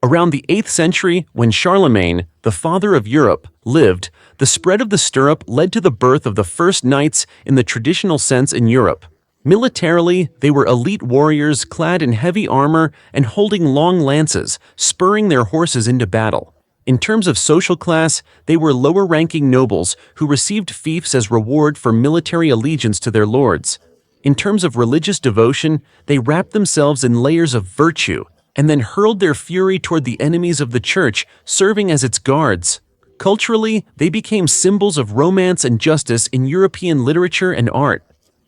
Around the 8th century, when Charlemagne, the father of Europe, lived, the spread of the stirrup led to the birth of the first knights in the traditional sense in Europe. Militarily, they were elite warriors clad in heavy armor and holding long lances, spurring their horses into battle. In terms of social class, they were lower-ranking nobles who received fiefs as reward for military allegiance to their lords. In terms of religious devotion, they wrapped themselves in layers of virtue and then hurled their fury toward the enemies of the church, serving as its guards. Culturally, they became symbols of romance and justice in European literature and art.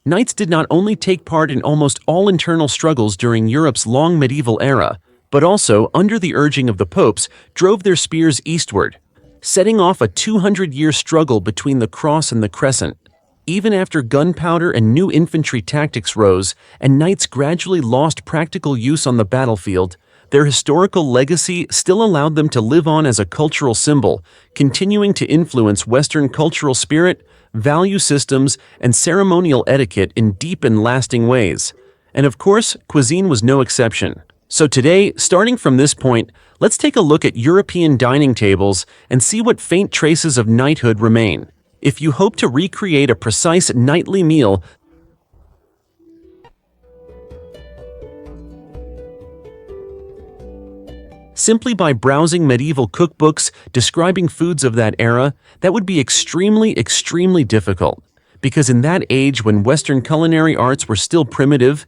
Knights did not only take part in almost all internal struggles during Europe's long medieval era, but also, under the urging of the popes, drove their spears eastward, setting off a 200-year struggle between the cross and the crescent. Even after gunpowder and new infantry tactics rose, and knights gradually lost practical use on the battlefield, their historical legacy still allowed them to live on as a cultural symbol, continuing to influence Western cultural spirit, value systems, and ceremonial etiquette in deep and lasting ways. And of course, cuisine was no exception. So today, starting from this point, let's take a look at European dining tables and see what faint traces of knighthood remain. If you hope to recreate a precise knightly meal, simply by browsing medieval cookbooks describing foods of that era, that would be extremely difficult. Because in that age when Western culinary arts were still primitive,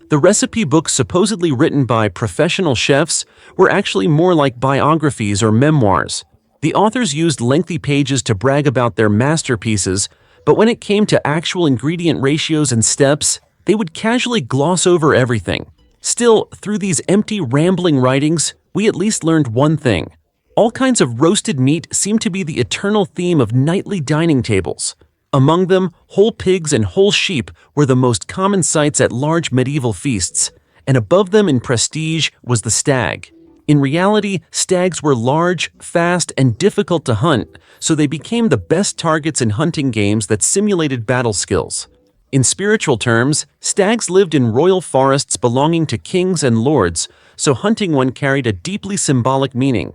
the recipe books supposedly written by professional chefs were actually more like biographies or memoirs. The authors used lengthy pages to brag about their masterpieces, but when it came to actual ingredient ratios and steps, they would casually gloss over everything. Still, through these empty, rambling writings, we at least learned one thing. All kinds of roasted meat seem to be the eternal theme of knightly dining tables. Among them, whole pigs and whole sheep were the most common sights at large medieval feasts, and above them in prestige was the stag. In reality, stags were large, fast, and difficult to hunt, so they became the best targets in hunting games that simulated battle skills. In spiritual terms, stags lived in royal forests belonging to kings and lords, so hunting one carried a deeply symbolic meaning.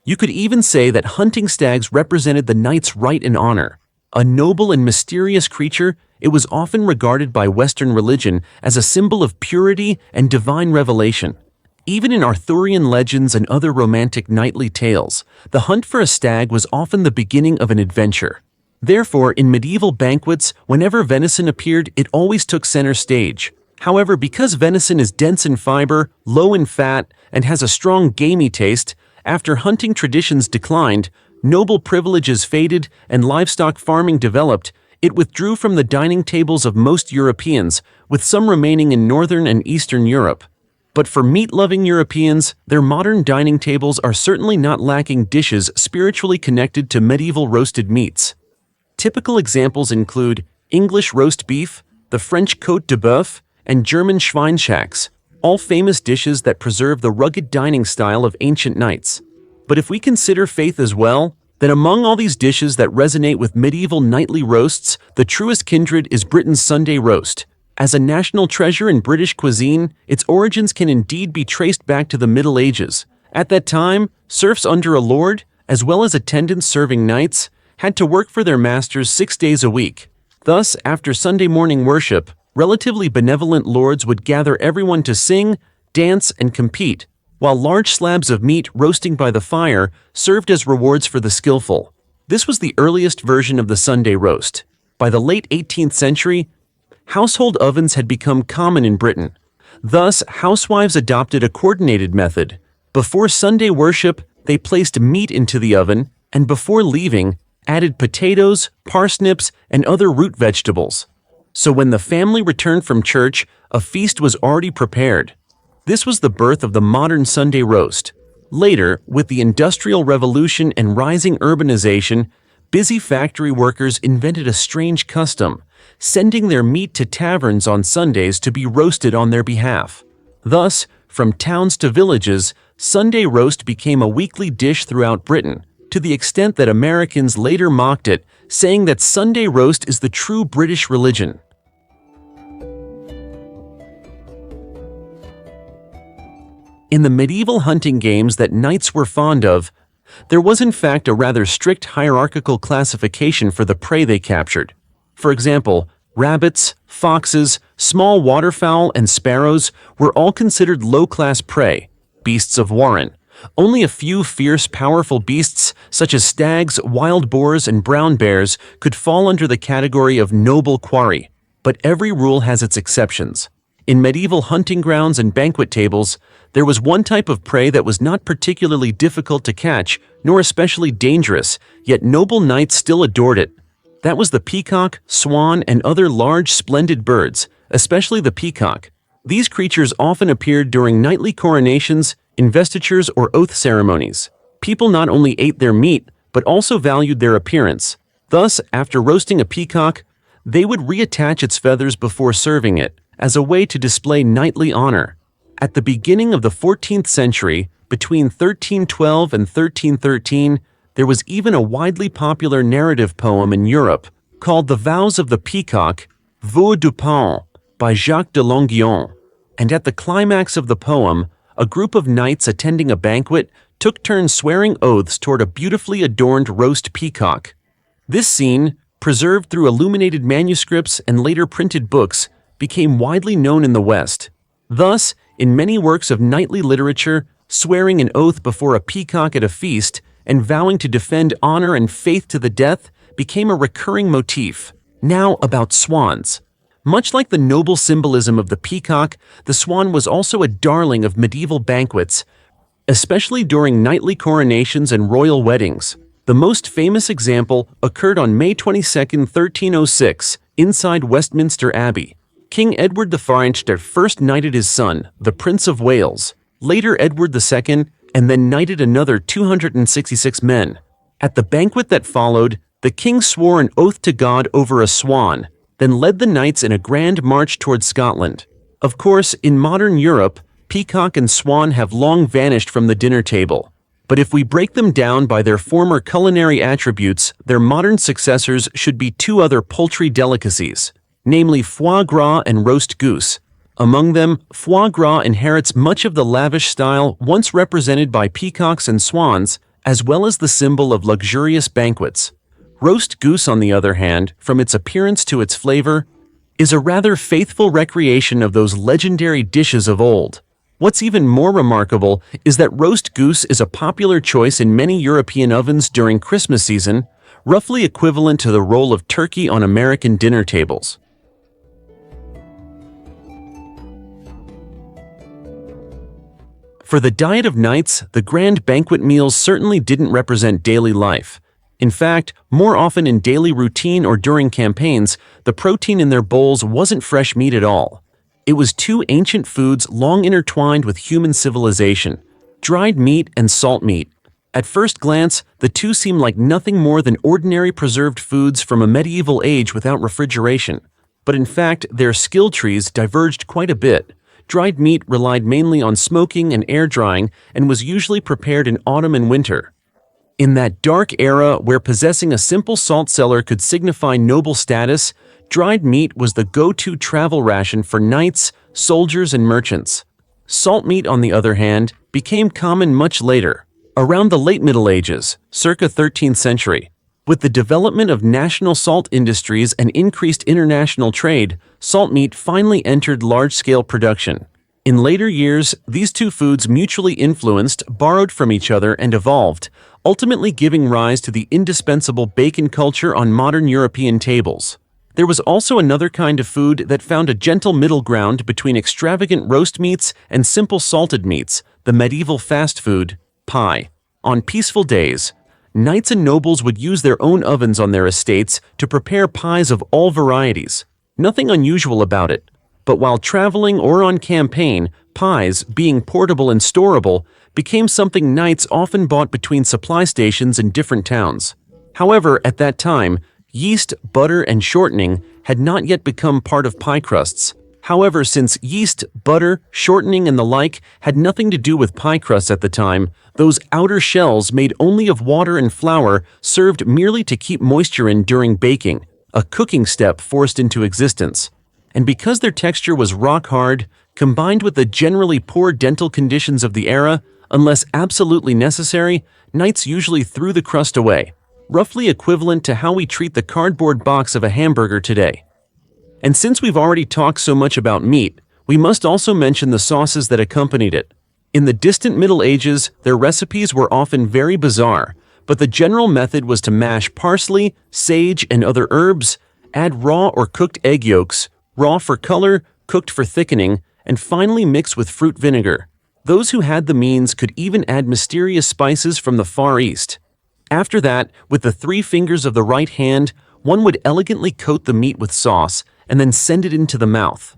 You could even say that hunting stags represented the knight's right and honor. A noble and mysterious creature, it was often regarded by Western religion as a symbol of purity and divine revelation. Even in Arthurian legends and other romantic knightly tales, the hunt for a stag was often the beginning of an adventure. Therefore, in medieval banquets, whenever venison appeared, it always took center stage. However, because venison is dense in fiber, low in fat, and has a strong gamey taste, after hunting traditions declined, noble privileges faded, and livestock farming developed, it withdrew from the dining tables of most Europeans, with some remaining in Northern and Eastern Europe. But for meat-loving Europeans, their modern dining tables are certainly not lacking dishes spiritually connected to medieval roasted meats. Typical examples include English roast beef, the French côte de bœuf, and German Schweinshax, all famous dishes that preserve the rugged dining style of ancient knights. But if we consider faith as well, then among all these dishes that resonate with medieval knightly roasts, the truest kindred is Britain's Sunday roast. As a national treasure in British cuisine, its origins can indeed be traced back to the Middle Ages. At that time, serfs under a lord, as well as attendants serving knights, had to work for their masters 6 days a week. Thus, after Sunday morning worship, relatively benevolent lords would gather everyone to sing, dance, and compete, while large slabs of meat roasting by the fire served as rewards for the skillful. This was the earliest version of the Sunday roast. By the late 18th century, household ovens had become common in Britain. Thus, housewives adopted a coordinated method. Before Sunday worship, they placed meat into the oven, and before leaving, added potatoes, parsnips, and other root vegetables. So when the family returned from church, a feast was already prepared. This was the birth of the modern Sunday roast. Later, with the Industrial Revolution and rising urbanization, busy factory workers invented a strange custom, sending their meat to taverns on Sundays to be roasted on their behalf. Thus, from towns to villages, Sunday roast became a weekly dish throughout Britain, to the extent that Americans later mocked it, saying that Sunday roast is the true British religion. In the medieval hunting games that knights were fond of, there was in fact a rather strict hierarchical classification for the prey they captured. For example, rabbits, foxes, small waterfowl, and sparrows were all considered low-class prey, beasts of warren. Only a few fierce, powerful beasts, such as stags, wild boars, and brown bears, could fall under the category of noble quarry. But every rule has its exceptions. In medieval hunting grounds and banquet tables, there was one type of prey that was not particularly difficult to catch, nor especially dangerous, yet noble knights still adored it. That was the peacock, swan, and other large, splendid birds, especially the peacock. These creatures often appeared during knightly coronations, investitures, or oath ceremonies. People not only ate their meat, but also valued their appearance. Thus, after roasting a peacock, they would reattach its feathers before serving it, as a way to display knightly honor. At the beginning of the 14th century, between 1312 and 1313, there was even a widely popular narrative poem in Europe called The Vows of the Peacock, Vœux du Paon, by Jacques de Longuyon. And at the climax of the poem, a group of knights attending a banquet took turns swearing oaths toward a beautifully adorned roast peacock. This scene, preserved through illuminated manuscripts and later printed books, became widely known in the West. Thus, in many works of knightly literature, swearing an oath before a peacock at a feast and vowing to defend honor and faith to the death became a recurring motif. Now about swans. Much like the noble symbolism of the peacock, the swan was also a darling of medieval banquets, especially during knightly coronations and royal weddings. The most famous example occurred on May 22, 1306, inside Westminster Abbey. King Edward IV first knighted his son, the Prince of Wales, later Edward II, and then knighted another 266 men. At the banquet that followed, the king swore an oath to God over a swan, then led the knights in a grand march towards Scotland. Of course, in modern Europe, peacock and swan have long vanished from the dinner table. But if we break them down by their former culinary attributes, their modern successors should be two other poultry delicacies, namely foie gras and roast goose. Among them, foie gras inherits much of the lavish style once represented by peacocks and swans, as well as the symbol of luxurious banquets. Roast goose, on the other hand, from its appearance to its flavor, is a rather faithful recreation of those legendary dishes of old. What's even more remarkable is that roast goose is a popular choice in many European ovens during Christmas season, roughly equivalent to the role of turkey on American dinner tables. For the diet of knights, the grand banquet meals certainly didn't represent daily life. In fact, more often in daily routine or during campaigns, the protein in their bowls wasn't fresh meat at all. It was two ancient foods long intertwined with human civilization: dried meat and salt meat. At first glance, the two seem like nothing more than ordinary preserved foods from a medieval age without refrigeration. But in fact, their skill trees diverged quite a bit. Dried meat relied mainly on smoking and air drying and was usually prepared in autumn and winter. In that dark era where possessing a simple salt cellar could signify noble status, dried meat was the go-to travel ration for knights, soldiers, and merchants. Salt meat, on the other hand, became common much later, around the late Middle Ages, circa 13th century. With the development of national salt industries and increased international trade, salt meat finally entered large-scale production. In later years, these two foods mutually influenced, borrowed from each other, and evolved, ultimately giving rise to the indispensable bacon culture on modern European tables. There was also another kind of food that found a gentle middle ground between extravagant roast meats and simple salted meats, the medieval fast food, pie. On peaceful days, knights and nobles would use their own ovens on their estates to prepare pies of all varieties. Nothing unusual about it. But while traveling or on campaign, pies, being portable and storable, became something knights often bought between supply stations in different towns. However, at that time, yeast, butter, and shortening had not yet become part of pie crusts. However, since yeast, butter, shortening, and the like had nothing to do with pie crusts at the time, those outer shells made only of water and flour served merely to keep moisture in during baking, a cooking step forced into existence. And because their texture was rock hard, Combined with the generally poor dental conditions of the era, unless absolutely necessary, knights usually threw the crust away, roughly equivalent to how we treat the cardboard box of a hamburger today. And since we've already talked so much about meat, we must also mention the sauces that accompanied it. In the distant Middle Ages, their recipes were often very bizarre, but the general method was to mash parsley, sage, and other herbs, add raw or cooked egg yolks, raw for color, cooked for thickening, and finally mix with fruit vinegar. Those who had the means could even add mysterious spices from the Far East. After that, with the 3 fingers of the right hand, one would elegantly coat the meat with sauce and then send it into the mouth.